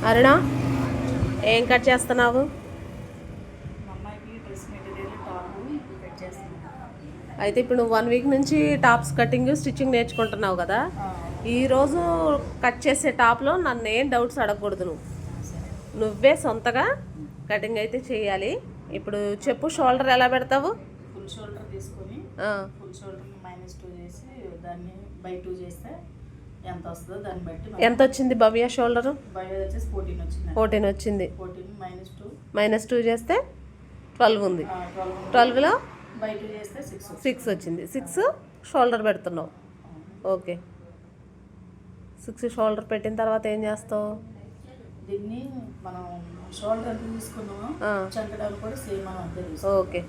అరుణ, ఏం కట్ చేస్తున్నావు? అయితే ఇప్పుడు నువ్వు 1 వీక్ నుంచి టాప్స్ కటింగ్ స్టిచ్చింగ్ నేర్చుకుంటున్నావు కదా. ఈరోజు కట్ చేసే టాప్లో నన్ను ఏం డౌట్స్ అడగకూడదు. నువ్వే సొంతగా కటింగ్ అయితే చేయాలి. ఇప్పుడు చెప్పు, షోల్డర్ ఎలా పెడతావు? ఫుల్ షోల్డర్ తీసుకొని ఫుల్ షోల్డర్ -2 చేసి దాన్ని /2 చేస్తే ఎంత వస్తుందో దాన్ని బట్టి. ఎంత వచ్చింది భవ్య షోల్డర్? భవ్య వచ్చేసి 14 వచ్చింది. 14 వచ్చింది. 14 -2 చేస్తే 12 ఉంది. 12లో /2 చేస్తే 6 వచ్చింది. 6 షోల్డర్ పెడుతున్నావు. ఓకే, 6 షోల్డర్ పెట్టిన తర్వాత ఏం చేస్తావు? దీన్ని మనం షోల్డర్ ఎంత తీసుకున్నామో చంకడాలు కూడా సేమ్ అని అంతే తీసుకున్నాం. ఓకే,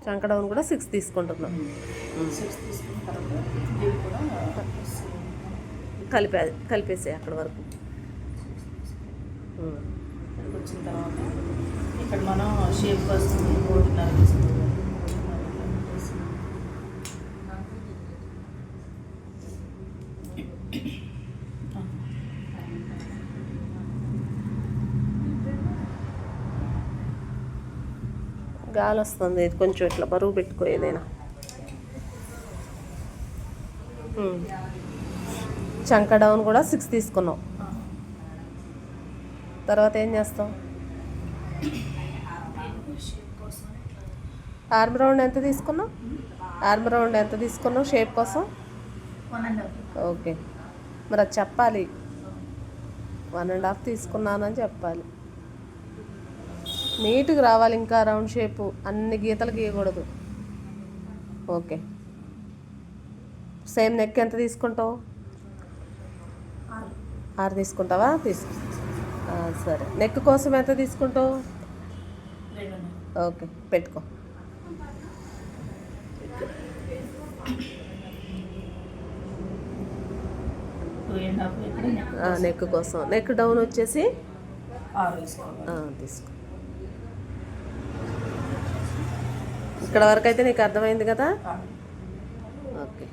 చంకడౌన్ కూడా 6 తీసుకుంటున్నాం. 6 తీసుకున్న తర్వాత దీన్ని కూడా కలిపేసే అక్కడ వరకు. ఇక్కడికి వచ్చిన తర్వాత ఇక్కడ మనం షేప్ కోసం 3.5 తీసుకుంటాం. గాలి వస్తుంది, కొంచెం ఇట్లా బరువు పెట్టుకో ఏదైనా. చంక డౌన్ కూడా 6 తీసుకున్నావు. తర్వాత ఏం చేస్తావు? ఆర్మ్ రౌండ్ ఎంత తీసుకున్నావు? ఆర్మ్ రౌండ్ ఎంత తీసుకున్నావు షేప్ కోసం? 1.5. ఓకే, మరి అది చెప్పాలి. 1.5 తీసుకున్నానని చెప్పాలి. నీట్గా రావాలి, ఇంకా రౌండ్ షేపు, అన్ని గీతలు గీయకూడదు. ఓకే, సేమ్ నెక్ ఎంత తీసుకుంటావు? 6 తీసుకుంటావా? సరే, నెక్ కోసం ఎంత తీసుకుంటావు? 2.5. ఓకే, పెట్టుకో. నెక్ కోసం నెక్ డౌన్ వచ్చేసి 6 తీసుకో. ఇక్కడ వరకు అయితే నీకు అర్థమైంది కదా? ఓకే.